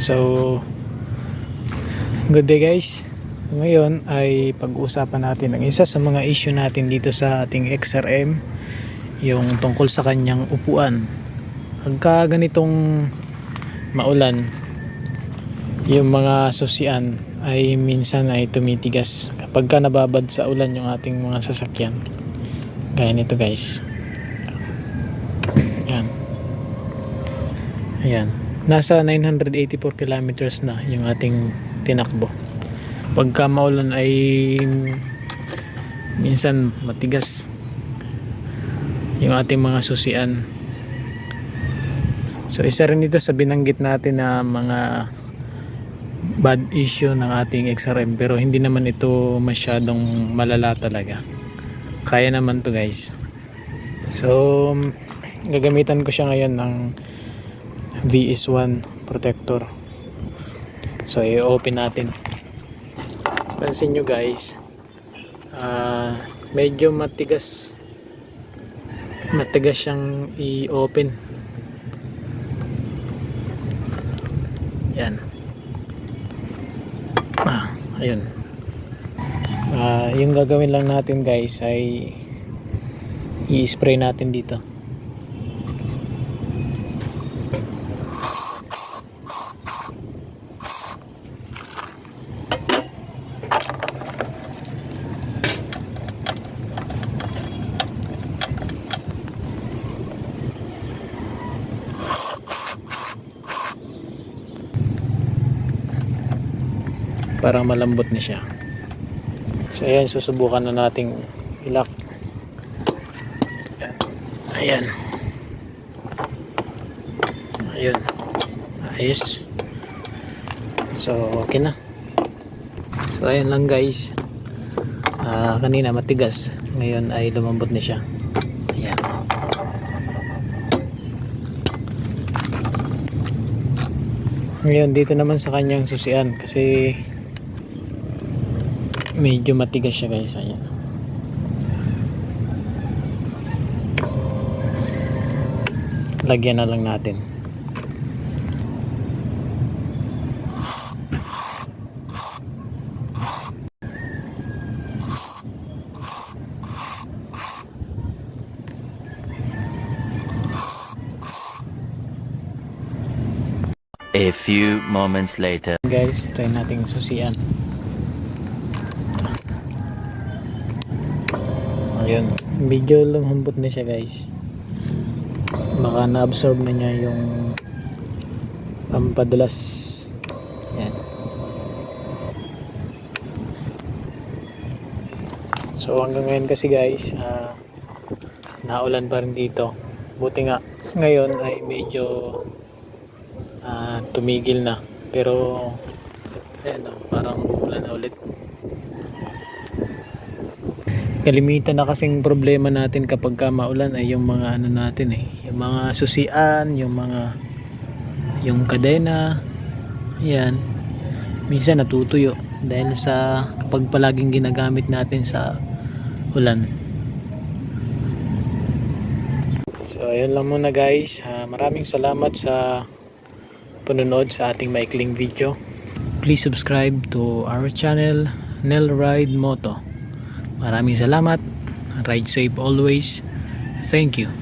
So, good day guys. Ngayon ay pag-uusapan natin ang isa sa mga issue natin dito sa ating XRM, yung tungkol sa kanyang upuan. Pagka ganitong maulan, yung mga susian ay minsan ay tumitigas kapag ka nababad sa ulan yung ating mga sasakyan. Gaya nito guys. Yan. Ayan. Nasa 984 kilometers na yung ating tinakbo. Pagka maulan ay minsan matigas yung ating mga susian. So isa rin ito sa binanggit natin na mga bad issue ng ating XRM, pero hindi naman ito masyadong malala talaga. Kaya naman to guys. So gagamitan ko siya ngayon ng VS1 protector. So i-open natin. Pansin nyo guys, medyo matigas siyang i-open. Yan. Ayun. Yung gagawin lang natin guys ay i-spray natin dito. Para malambot na siya. So ayan, susubukan na nating ilak. Ayan. Ayun. Ayos. So okay na. So ayan lang guys. Kanina matigas, ngayon ay lumambot na siya. Ayan. Ngayon dito naman sa kanyang susian, kasi medyo matigas siya guys. Ayan. Lagyan na lang natin. A few moments later. Guys, try nating susian. Ayun, medyo lumambot na siya guys. Baka na-absorb na niya yung pampadulas. Yan. So hanggang ngayon kasi guys, naulan pa rin dito. Buti nga ngayon ay medyo tumigil na, pero ayan, parang ulan na ulit. Kalimitan na kasing problema natin kapag ka maulan ay yung mga ano natin yung mga susian, yung kadena. Ayan, minsan natutuyo dahil sa kapag palaging ginagamit natin sa ulan. So ayun lang muna guys. Maraming salamat sa panonood sa ating maikling video. Please subscribe to our channel, Nel Ride Moto. Maraming salamat. Ride safe always. Thank you.